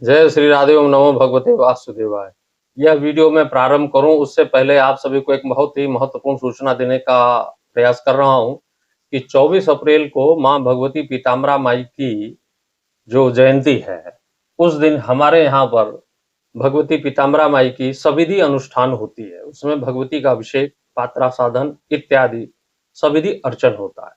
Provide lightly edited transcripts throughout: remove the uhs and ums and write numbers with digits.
जय श्री राधे। ओम नमो भगवते वासुदेवाय। यह वीडियो मैं प्रारंभ करूं उससे पहले आप सभी को एक बहुत ही महत्वपूर्ण सूचना देने का प्रयास कर रहा हूं कि 24 अप्रैल को मां भगवती पीताम्बरा माई की जो जयंती है, उस दिन हमारे यहाँ पर भगवती पीताम्बरा माई की सविधि अनुष्ठान होती है। उसमें भगवती का अभिषेक, पात्रा साधन इत्यादि सविधि अर्चन होता है।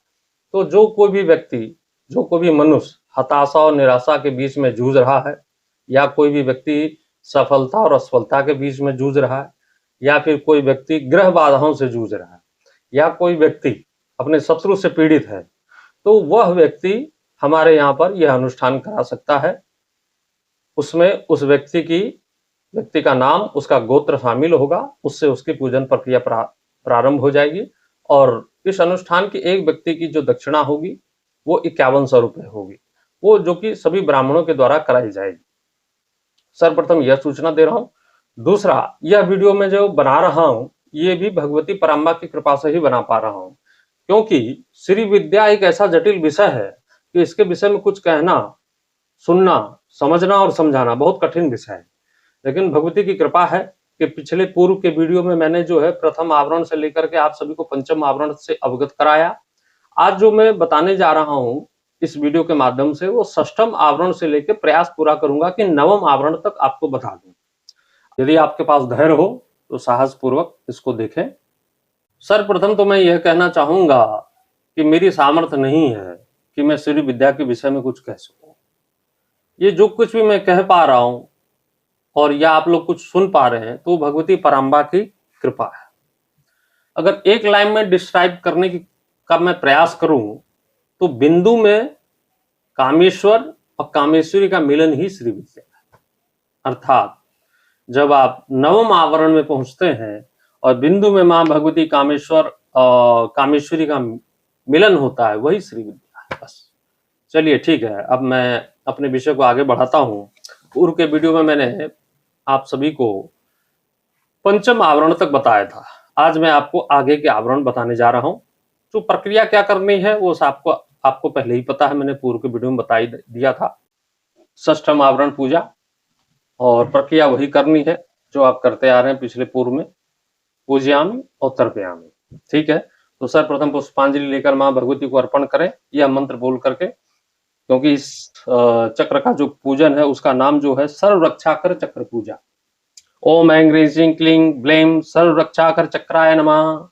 तो जो कोई भी व्यक्ति, जो कोई भी मनुष्य हताशा और निराशा के बीच में जूझ रहा है, या कोई भी व्यक्ति सफलता और असफलता के बीच में जूझ रहा है, या फिर कोई व्यक्ति ग्रह बाधाओं से जूझ रहा है, या कोई व्यक्ति अपने शत्रु से पीड़ित है, तो वह व्यक्ति हमारे यहाँ पर यह अनुष्ठान करा सकता है। उसमें उस व्यक्ति का नाम, उसका गोत्र शामिल होगा, उससे उसकी पूजन प्रक्रिया प्रारंभ हो जाएगी। और इस अनुष्ठान की एक व्यक्ति की जो दक्षिणा होगी वो 5100 रुपये होगी, वो जो कि सभी ब्राह्मणों के द्वारा कराई जाएगी। सर्वप्रथम यह सूचना दे रहा हूं। दूसरा, यह वीडियो में जो बना रहा हूं ये भी भगवती पराम्बा की कृपा से ही बना पा रहा हूं, क्योंकि श्री विद्या एक ऐसा जटिल विषय है कि इसके विषय में कुछ कहना, सुनना, समझना और समझाना बहुत कठिन विषय है। लेकिन भगवती की कृपा है कि पिछले पूर्व के वीडियो में मैंने जो है प्रथम आवरण से लेकर के आप सभी को पंचम आवरण से अवगत कराया। आज जो मैं बताने जा रहा हूं इस वीडियो के माध्यम से, वो षष्ठम आवरण से लेकर प्रयास पूरा करूंगा कि नवम आवरण तक आपको बता दूं। यदि आपके पास धैर्य हो तो साहस पूर्वक इसको देखें। सर्वप्रथम तो मैं यह कहना चाहूंगा कि मेरी सामर्थ्य नहीं है कि मैं श्री विद्या के विषय में कुछ कह सकूं। ये जो कुछ भी मैं कह पा रहा हूं और या आप लोग कुछ सुन पा रहे हैं तो भगवती पराम्बा की कृपा है। अगर एक लाइन में डिस्क्राइब करने का मैं प्रयास करूं तो बिंदु में कामेश्वर और कामेश्वरी का मिलन ही श्री विद्या है। अर्थात जब आप नवम आवरण में पहुंचते हैं और बिंदु में मां भगवती कामेश्वर कामेश्वरी का मिलन होता है, वही श्री विद्या है। बस चलिए ठीक है, अब मैं अपने विषय को आगे बढ़ाता हूं। पूर्व के वीडियो में मैंने आप सभी को पंचम आवरण तक बताया था। आज मैं आपको आगे के आवरण बताने जा रहा हूं। तो प्रक्रिया क्या करनी है वो आपको पहले ही पता है, मैंने पूर्व के वीडियो में बता ही दिया था। षष्ठम आवरण पूजा, और प्रक्रिया वही करनी है जो आप करते आ रहे हैं पिछले पूर्व में। पूजयामि और तर्पयामि, ठीक है। तो सर्वप्रथम पुष्पांजलि लेकर मां भगवती को अर्पण करें यह मंत्र बोल करके, क्योंकि इस चक्र का जो पूजन है उसका नाम जो है सर्व रक्षाकर चक्र पूजा। ओम ऐं ह्रीं श्रीं क्लीं ब्लें सर्व रक्षाकर चक्राय नमः।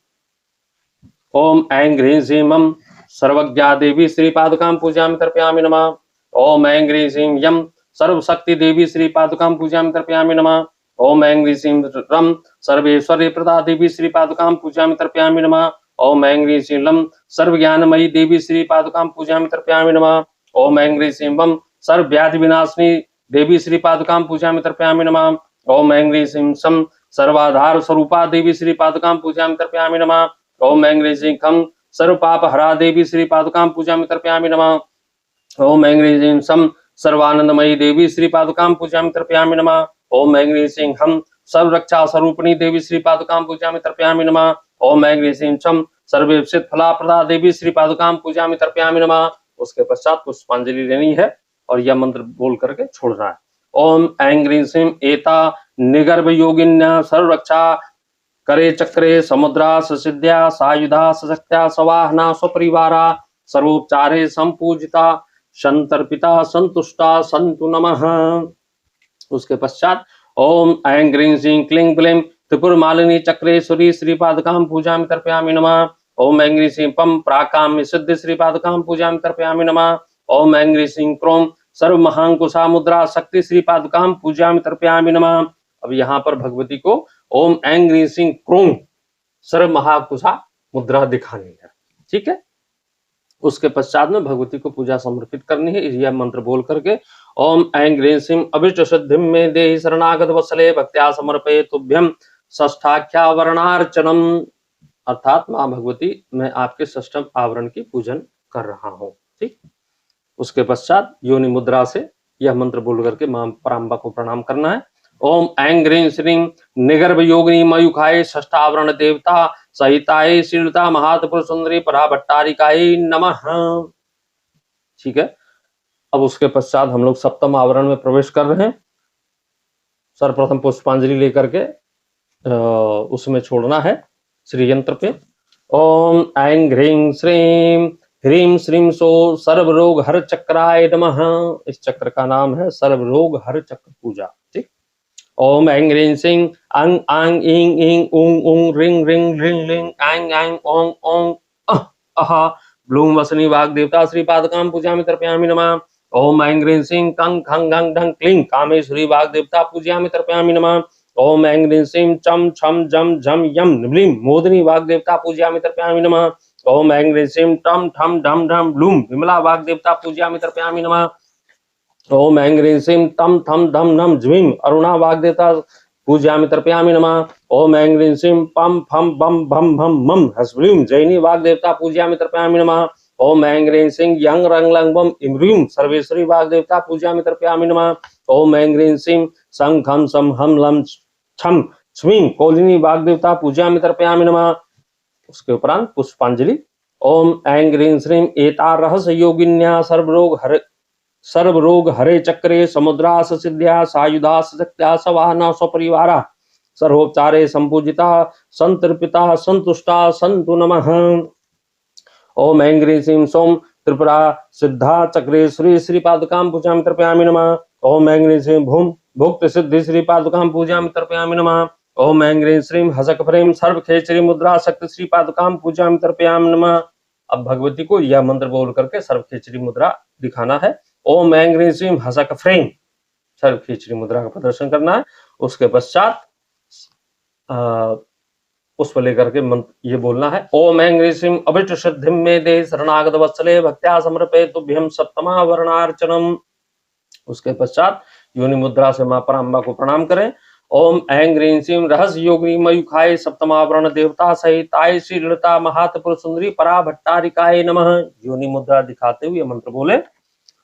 ओम ऐं ह्रीं श्रीं मं सर्वज्ञा देवी श्री पादुकां पूजयामि तर्पयामि नमः। ओम ऐं ह्रीं श्रीं यं सर्वशक्ति देवी श्री पादुकां पूजयामि तर्पयामि नमः। ओम ऐं ह्रीं श्रीं रं सर्वेश्वरी प्रदा देवी श्री पादुकां पूजयामि तर्पयामि नमः। ओम ऐं ह्रीं श्रीं लं सर्वज्ञानमयी देवी श्री पादुकां पूजयामि तर्पयामि नमः। ओम ऐं ह्रीं श्रीं वं सर्वव्याधि विनाशिनी देवी श्री पादुकां पूजयामि तर्पयामि नमः। ओम ऐं ह्रीं श्रीं सं सर्वाधार स्वरूपा देवी श्री पादुकां पूजयामि तर्पयामि नमः। ओम ऐं ह्रीं श्रीं खं सर्व पाप हरा देवी श्री पादुकां पूजयामि तर्पयामि नमः। ओम ऐं ह्रीं श्रीं सं सर्वानंदमयी देवी श्री पादुकां पूजयामि तर्पयामि नमः। ओम ऐं ह्रीं श्रीं हं सर्व रक्षा स्वरूपिणी देवी श्री पादुकां पूजयामि तर्पयामि नमः। ओम ऐं ह्रीं श्रीं छं सर्वेक्षित फलाप्रदा देवी श्री पादुकां पूजयामि तर्पयामि नमः। उसके पश्चात पुष्पांजलि लेनी है और यह मंत्र बोल करके छोड़ना है। ओम ऐं ह्रीं श्रीं एता निगर्भ योगिन्या सर्व रक्षा करे चक्रे समुद्रा ससिद्ध्या सायुधा सशक्त्या सवाहना स्वपरिवारा सर्वोपचारे संपूजिता संतर्पिता संतुष्टा संतु नमः। उसके पश्चात ओम ऐं ह्रीं श्रीं क्लीं ब्लीं त्रिपुर मालिनी चक्रेश्वरी श्री पादुकां पूजयामि तर्पयामि नमः। ओम ऐं ह्रीं श्रीं पं प्राकाम्य सिद्धि श्री पादुकां पूजयामि तर्पयामि नमः। ओम ऐं ह्रीं श्रीं क्रों सर्व महांकुशा मुद्रा शक्ति श्री पादुकां पूजयामि तर्पयामि नमः। अब यहाँ पर भगवती को ओम ऐं ह्रीं श्रीं क्रों सर्व महाकुशा मुद्रा दिखानी है, ठीक है। उसके पश्चात में भगवती को पूजा समर्पित करनी है यह मंत्र बोल करके। ओम ऐं ह्रीं श्रीं अभिष्ट सिद्धिं मे देहि शरणागत वत्सले भक्त्या समर्पये तुभ्यं षष्ठाख्या वर्णार्चनम। अर्थात मां भगवती मैं आपके षष्ठम आवरण की पूजन कर रहा हूं, ठीक। उसके पश्चात योनि मुद्रा से यह मंत्र बोल करके मां पराम्बा को प्रणाम करना है। ओम ऐं ह्रीं श्रीं निगर्भ योगिनी मयूखाय षष्ठावरण देवता सहिताय श्रीलता महात्पुर सुंदरी पराभट्टारिकाय नमः, ठीक है। अब उसके पश्चात हम लोग सप्तम आवरण में प्रवेश कर रहे हैं। सर्वप्रथम पुष्पांजलि लेकर के उसमें छोड़ना है श्री यंत्र पे। ओम ऐं ह्रीं श्रीं ह्रीं श्रीं सो सर्वरोग हर चक्राय नमः। इस चक्र का नाम है सर्वरोग हर चक्र पूजा। ठीक। ओम ऐं ह्रीं श्रीं अं आं ईं ईं ऊं ऊं रिं रिं रिं रिं ऐं ऐं ओं ओं अह अह ब्लूम वसनी वाग देवता श्री पादकाम पूजामि तर्पयामि नमः। ओम ऐं ह्रीं श्रीं कं खं गं ढं क्लीं कामेश्वरी वाग देवता पूजामि तर्पयामि नमः। ओम ऐं ह्रीं श्रीं चम छम जम झम यम ह्रीं मोदिनी वाग देवता पूजामि तर्पयामि नमः। ओम ऐं ह्रीं श्रीं टम ठम ढम ढम ब्लूम विमला वाग देवता पूजामि तर्पयामि नमः। ओम ऐं ह्रीं श्रीं तम थम धम नम ज्वीं अरुणा वाग देवता पूजामि तर्पयामि नमः। ओम ऐं ह्रीं श्रीं पम फम बम भम भम मम हस्ब्लीं जैनी वाग देवता पूजामि तर्पयामि नमः। ओम ऐं ह्रीं श्रीं यं रंग लंग बम इम्रीं सर्वेश्वरी वाग देवता पूजामि तर्पयामि नमः। ओम ऐं ह्रीं श्रीं सं खम सम हम लम छम स्वीं कोलिनी वाग देवता पूजामि तर्पयामि नमः। उसके उपरांत पुष्पांजलि। ओम ऐं ह्रीं श्रीं एता रहस्य योगिन्या सर्वरोग हरे चक्रे समुद्रास सिद्ध्या सायुधास शक्त्या सवाहना स्वपरिवारा सर्वोपचारे संपूजिता संतर्पिता संतुष्टा संतु नमः। ओम ऐं ह्रीं श्रीं सोम त्रिपुरा सिद्धा चक्रे श्री श्री पादुकां पूजामि तर्पयामि नमः। ओम ऐं ह्रीं श्रीं भूम भुक्त सिद्धि श्री पादुकां पूजामि तर्पयामि नमः। ओम ऐं ह्रीं श्रीं हसक फ्रेम सर्व खेचरी मुद्रा शक्ति श्री पादुकां पूजामि तर्पयामि नमः। अब भगवती को यह मंत्र बोल करके सर्व खेचरी मुद्रा दिखाना है। ओम ऐं ह्रीं श्रीं हसक फ्रेम सर्व खेचरी मुद्रा का प्रदर्शन करना है। उसके पश्चात पुष्प लेकर के मंत्र ये बोलना है। ओम ऐं ह्रीं श्रीं अभिष्ट सिद्धिं मे दे शरणागत वत्सले भक्त्या समर्पये तुभ्यं सप्तमा वर्णार्चनम। उसके पश्चात योनि मुद्रा से मां पराम्बा को प्रणाम करें। ओम ऐं ह्रीं श्रीं रहस्य योगिनी मयूखाय सप्तमावरण देवता सहिताय श्री ललिता महात्पुर सुंदरी परा भट्टारिकाय नमः। योनि मुद्रा दिखाते हुए मंत्र बोले।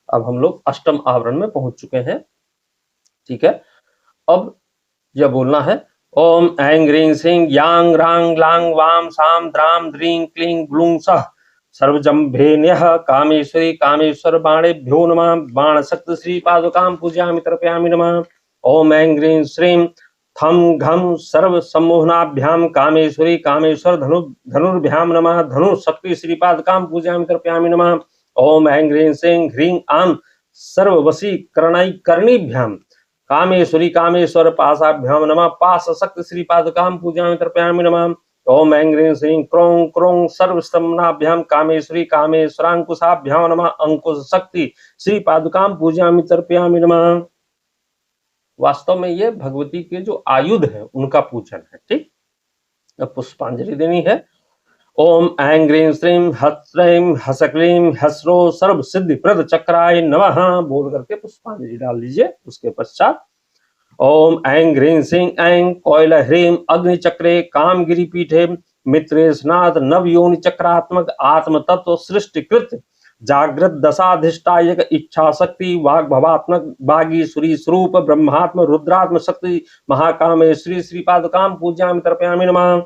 अब हम लोग अष्टम आवरण में पहुंच चुके हैं। ठीक है। अब यह बोलना है। ओम ऐं ह्रीं श्रीं यांग रांग लांग वाम साम द्राम द्रीं क्लीं ग्लूं सः सर्वजंभेन्यः कामेश्वरी कामेश्वर बाणेभ्यो नमः। बाण शक्ति श्री पादुकां पूजयामि तर्पयामि नमः। ओम ऐं ह्रीं श्रीं थम घम सर्व सम्मोहनाभ्याम कामेश्वरी कामेश्वर धनुर्भ्याम नमः। धनु शक्ति श्री पादुकां पूजयामि तर्पयामि नमः। ओम ऐं ह्रीं श्रीं ह्रीं आं सर्ववशीकरणैकर्णीभ्याम कामेश्वरी कामेश्वर पाशाभ्याम नमः। पाश शक्ति श्री पादुकां पूजयामि तर्पयामि नमः। ओम ऐं ह्रीं श्रीं क्रों क्रों सर्वस्तम्भनाभ्याम कामेश्वरी कामेश्वरांकुशाभ्याम नमः। अंकुश शक्ति श्री पादुकां पूजयामि तर्पयामि नमः। वास्तव में ये भगवती के जो आयुध है उनका पूजन है। ठीक। अब पुष्पांजलि देनी है। ओम ऐं ह्रीं श्रीं ह्रीं हसक्लीं हसरो सर्व सिद्धि प्रद चक्राय नमः बोल करके पुष्पांजलि डाल दीजिए। उसके पश्चात ओम ऐं ह्रीं श्रीं ऐं कोयल ह्रीं अग्नि चक्रे कामगिरी पीठे मित्रेशनाथ नव योनि चक्रात्मक आत्म तत्व सृष्टिकृत जागृत दशाधिष्ठायक इच्छा शक्ति वाग भवात्मक बागीश्वरी स्वरूप ब्रह्मात्म रुद्रात्म शक्ति महाकामेश्वरी श्री पादुकां पूजयामि तर्पयामि नमः।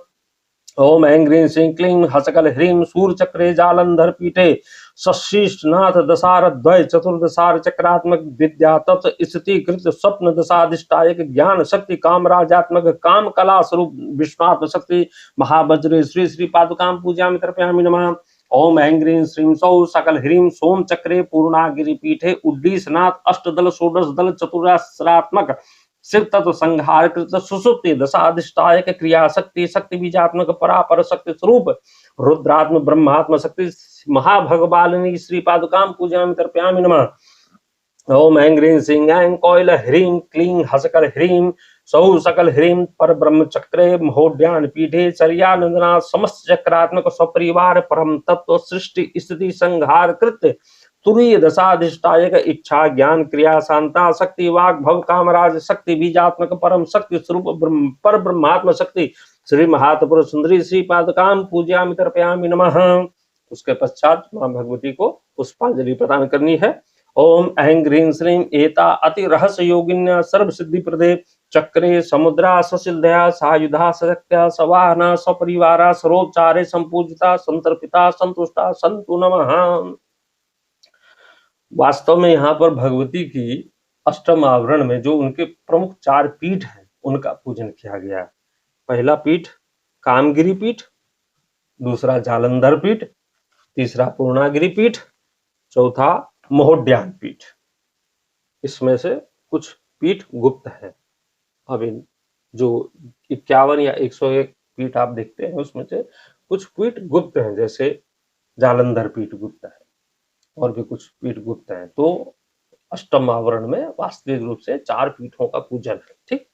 ओम ऐं ह्रीं श्रीं क्लीं हसकल ह्रीं सूर्यचक्रे जालंधर पीठे सशीष्टनाथ दशारद्वय चतुर्दशार चक्रात्मक विद्या तत्व स्थिति कृत स्वप्न दशाधिष्ठायक ज्ञान शक्ति कामराजात्मक काम कला स्वरूप विष्णुआत्म शक्ति महावज्र श्री श्री पादुकां पूजयामि तर्पयामि नमः। ओम ऐं ह्रीं श्रीं सौ सकल ह्रीं सोम चक्रे पूर्णागिरि पीठे उड्डीसनाथ अष्टदल षोडश दल चतुराश्रात्मक शिव तत्व संहार कृत सुसुप्ति दशाधिष्ठायक क्रिया शक्ति शक्ति बीजात्मक परापर शक्ति स्वरूप रुद्रात्म ब्रह्मात्म शक्ति महाभगवालिनी श्री पादुकां पूजयामि तर्पयामि नमः। ओम ऐं ह्रीं श्रीं ऐं कोयल ह्रीं क्लीं हसकल ह्रीं सौ सकल ह्रीं पर ब्रह्म चक्रे महोड्यान पीठे चर्यानंदना समस्त चक्रात्मक सपरिवार परम तत्व सृष्टि स्थिति संहार कृत तुरीय दशाधिष्ठायक इच्छा ज्ञान क्रिया शांता शक्ति वाग भव कामराज शक्ति बीजात्मक परम शक्ति स्वरूप पर ब्रह्मात्म शक्ति श्री महात्पुर सुंदरी श्री पादुकां पूजयामि तर्पयामि नमः। उसके पश्चात मां भगवती को पुष्पांजलि प्रदान करनी है। ओम ऐं ह्रीं श्रीं एता अति रहस्य योगिन्या सर्व सिद्धि प्रदे चक्रे समुद्रा ससिद्धया सायुधा सशक्त्या सवाहना सपरिवारा सर्वोपचारे संपूजिता संतर्पिता संतुष्टा संतु नमः। वास्तव में यहाँ पर भगवती की अष्टम आवरण में जो उनके प्रमुख 4 पीठ हैं उनका पूजन किया गया है। पहला पीठ कामगिरी पीठ, दूसरा जालंधर पीठ, तीसरा पूर्णागिरी पीठ, चौथा महोड्यान पीठ। इसमें से कुछ पीठ गुप्त है। अब इन जो 51 या 101 पीठ आप देखते हैं उसमें से कुछ पीठ गुप्त हैं, जैसे जालंधर पीठ गुप्त है और भी कुछ पीठ गुप्त हैं। तो अष्टम आवरण में वास्तविक रूप से 4 पीठों का पूजन है। ठीक,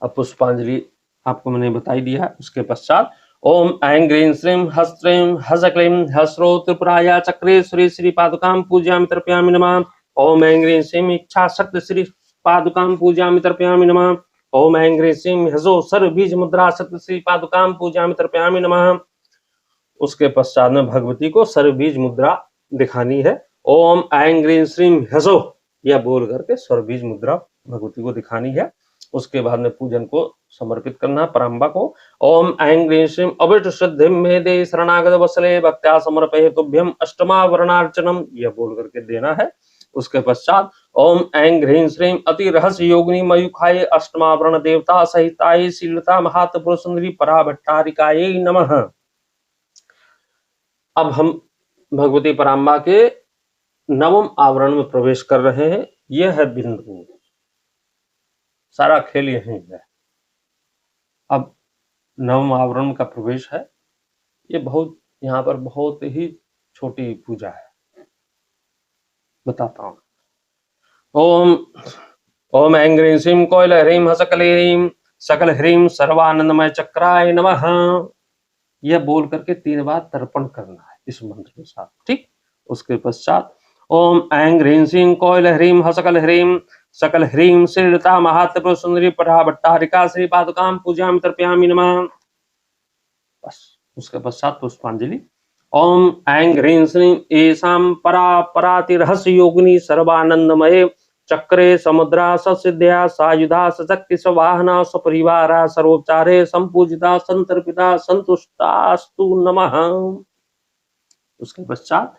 अब पुष्पांजलि आपको मैंने बताई दिया। उसके पश्चात ओम ऐं ग्रीं श्रीं हस्त्रीं हसक्लीं हस्रो त्रिपुराया चक्रेश्वरी श्री पादुकां पूजयामि तर्पयामि नमः। ओम ऐं ग्रीं श्रीं इच्छा शक्ति श्री पादुकां पूजयामि तर्पयामि नमः। ओम ऐं ग्रीं श्रीं हसो सर्व बीज मुद्रा शक्ति श्री पादुकां पूजयामि तर्पयामि नमः। उसके पश्चात में भगवती को सर्व बीज मुद्रा दिखानी है। ओम ऐं ग्रीं श्रीं हसो यह बोल करके सर्व बीज मुद्रा भगवती को दिखानी है। उसके बाद में पूजन को समर्पित करना पराम्बा को। ओम ऐं ग्रीं श्रीं अभिष्ट सिद्धिं मे देहि शरणागत वत्सले भक्त्या समर्पये तुभ्यं अष्टमावरणार्चनम यह बोल करके देना है। उसके पश्चात ओम ऐं ग्रीं श्रीं अति रहस्य योगिनी मयूखाय अष्टमावरण देवता सहिताय शीलता महात्पुरुष सुंदरी पराभट्टारिकायै नमः। अब हम भगवती पराम्बा के नवम आवरण में प्रवेश कर रहे हैं। यह है बिंदु, सारा खेल यही है। अब नवम आवरण का प्रवेश है। ये बहुत यहाँ पर बहुत ही छोटी पूजा है, बताता हूं। ओम ओम ऐं ग्रीं श्रीं कोयल ह्रीं हसकले ह्रीं सकल ह्रीं सर्वानंदमय चक्राय नमः यह बोल करके 3 बार तर्पण करना है इस मंत्र के साथ। ठीक, उसके पश्चात ओम ऐं ग्रीं श्रीं कोयल ह्रीं हसकल ह्रीं सकल ह्रीं श्रीलता महात्पुरुष सुंदरी पराभट्टारिका श्री पादुकां पूजयामि तर्पयामि नमः। बस, उसके पश्चात पुष्पांजलि। ओम ऐं ग्रीं श्रीं एषां पराति रहस्य योगिनी सर्वानंदमये चक्रे समुद्रा ससिद्ध्या सायुधा सशक्ति सवाहना सपरिवारा सर्वोपचारे संपूजिता संतर्पिता संतुष्टास्तु नमः। उसके पश्चात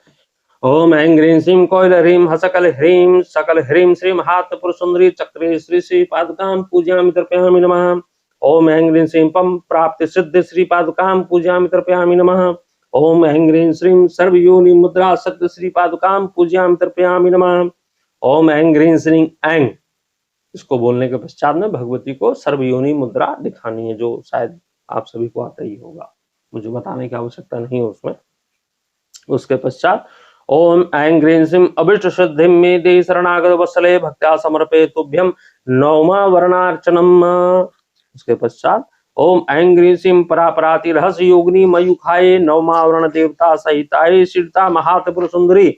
ओम ऐं ग्रीं श्रीं कोयल ह्रीं हसकल ह्रीं सकल ह्रीं श्री महात्पुरुष सुंदरी चक्रे श्री श्री पादुकां पूजयामि तर्पयामि नमः। ओम ऐं ग्रीं श्रीं पम प्राप्ति सिद्ध श्री पादुकां पूजयामि तर्पयामि नमः। ओम ऐं ग्रीं श्रीं सर्वयोनि मुद्रा सत्य श्री पादुकां पूजयामि तर्पयामि नमः। ओम ऐं ग्रीं श्रीं ऐं, इसको बोलने के पश्चात में भगवती को सर्वयोनि मुद्रा दिखानी है, जो शायद आप सभी को आता ही होगा, मुझे बताने की आवश्यकता नहीं है उसमें। उसके पश्चात ओम ऐं ग्रीं श्रीं अभिष्ट सिद्धिं मे देहि शरणागत वत्सले भक्त्या समर्पये तुभ्यं नवमा वर्णार्चनम। उसके पश्चात ओम ऐं ग्रीं श्रीं परापराति रहस्य योगिनी मयूखाय नवमावरण देवता सहिताय शीलता महात्पुरुष सुंदरी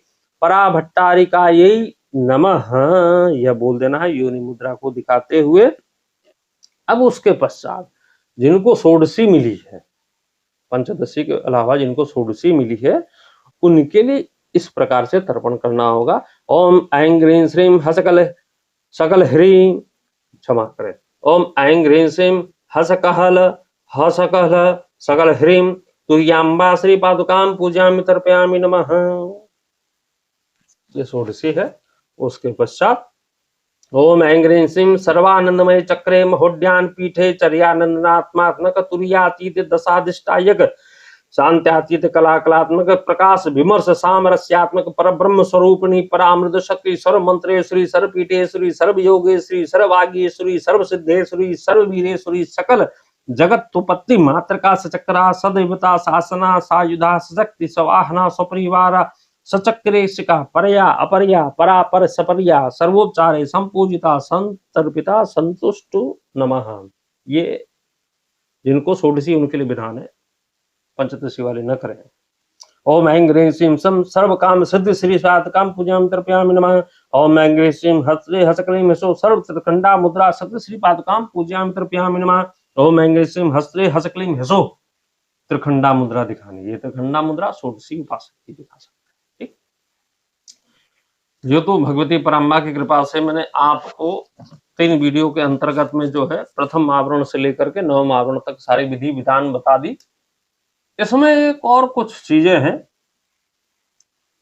पराभट्टारिकायै नमः यह बोल देना है योनि मुद्रा को दिखाते हुए। अब उसके पश्चात जिनको षोडशी मिली है, पंचदशी के अलावा जिनको षोडशी मिली है, उनके लिए इस प्रकार से तर्पण करना होगा। ओम ऐं ग्रीं श्रीं हसकल सकल ह्रीं, क्षमा करें, ओम ऐं ग्रीं श्रीं हसकहल हसकल सकल ह्रीं तुर्याम्बा श्री पादुकां पूजयामि तर्पयामि नमः। ये षोडशी है। उसके पश्चात ओम ऐं ग्रीं श्रीं सर्वानंदमय चक्रे महोड्यान पीठे चर्यानंदनात्मात्मक तुर्यातीत दशाधिष्ठायक शांत्यातीत कला कलात्मक प्रकाश विमर्श सामरस्यात्मक परब्रह्म स्वरूपिणी परामृत शक्ति सर्व मंत्रेश्वरी सर्व पीठेश्वरी सर्व योगेश्वरी सर्व वागीश्वरी सर्व सिद्धेश्वरी सर्व वीरेश्वरी सकल जगत्पत्ति मातृका सचक्रा सदैवता शासना सायुधा सशक्ति सवाहना सपरिवारा सचक्रेशिका परया अपरया परापर सपरिया सर्वोपचारे संपूजिता संतर्पिता संतुष्टु नमः। ये जिनको षोडशी उनके लिए विधान है, पंचदशी वाले न करें। ओम ऐं ग्रीं श्रीं सम सर्व काम सिद्ध श्री सातकाम पूजयामि तर्पयामि नमः। ओम ऐं ग्रीं श्रीं हस्ते हसकलीं हसो सर्व त्रिखंडा मुद्रा सत्य श्री पादुकां पूजयामि तर्पयामि नमः। ओम ऐं ग्रीं श्रीं हस्ते हसकलीं हसो त्रिखंडा मुद्रा दिखानी, ये त्रिखंडा मुद्रा षोडशी उपासक की दिखा सकते हैं। ठीक, जो तो भगवती पराम्बा की कृपा से मैंने आपको 3 वीडियो के अंतर्गत में जो है प्रथम आवरण से लेकर के 9वें आवरण तक सारी विधि विधान बता दी। इसमें एक और कुछ चीजें हैं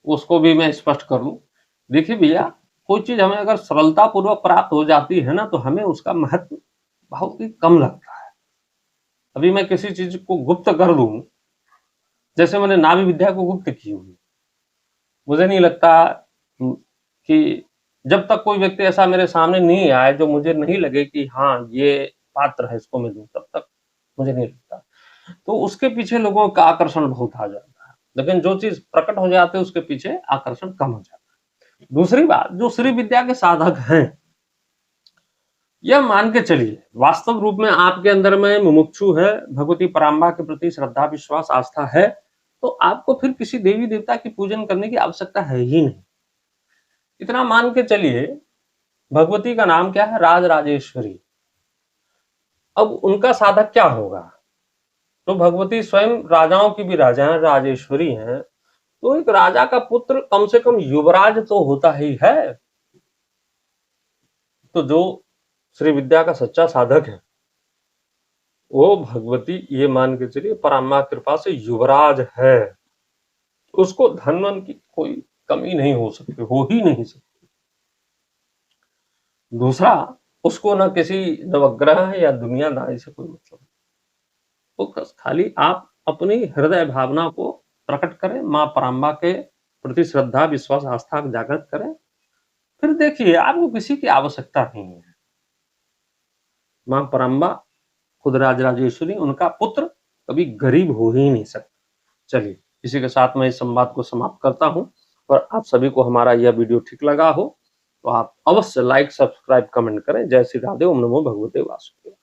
उसको भी मैं स्पष्ट कर दूं। देखिए भैया, कोई चीज हमें अगर सरलता पूर्वक प्राप्त हो जाती है ना, तो हमें उसका महत्व बहुत ही कम लगता है। अभी मैं किसी चीज को गुप्त कर दूं, जैसे मैंने नाभि विद्या को गुप्त की हुई, मुझे नहीं लगता कि जब तक कोई व्यक्ति ऐसा मेरे सामने नहीं आए जो मुझे नहीं लगे कि हाँ ये पात्र है, इसको मैं दूं, तब तक मुझे नहीं लगता। तो उसके पीछे लोगों का आकर्षण बहुत आ जाता है, लेकिन जो चीज प्रकट हो जाती है उसके पीछे आकर्षण कम हो जाता है। दूसरी बात, जो श्री विद्या के साधक हैं, यह मान के चलिए वास्तव रूप में आपके अंदर में मुमुक्षु है, भगवती पराम्बा के प्रति श्रद्धा विश्वास आस्था है, तो आपको फिर किसी देवी देवता की पूजन करने की आवश्यकता है ही नहीं। इतना मान के चलिए, भगवती का नाम क्या है? राज राजेश्वरी। अब उनका साधक क्या होगा? तो भगवती स्वयं राजाओं की भी राजा हैं, राजेश्वरी हैं, तो एक राजा का पुत्र कम से कम युवराज तो होता ही है। तो जो श्री विद्या का सच्चा साधक है, वो भगवती ये मान के चलिए पराम्बा कृपा से युवराज है, उसको धन वन की कोई कमी नहीं हो सकती, हो ही नहीं सकती। दूसरा, उसको ना किसी नवग्रह या दुनियादारी से कोई मतलब, तो खाली आप अपनी हृदय भावना को प्रकट करें, माँ पराम्बा के प्रति श्रद्धा विश्वास आस्था जागृत करें, फिर देखिए आपको किसी की आवश्यकता नहीं है। माँ पराम्बा खुद राजराजेश्वरी, उनका पुत्र कभी गरीब हो ही नहीं सकता। चलिए, इसी के साथ मैं इस संवाद को समाप्त करता हूं, और आप सभी को हमारा यह वीडियो ठीक लगा हो तो आप अवश्य लाइक सब्सक्राइब कमेंट करें। जय श्री राधे, ओम नमो भगवते वासुदेवाय।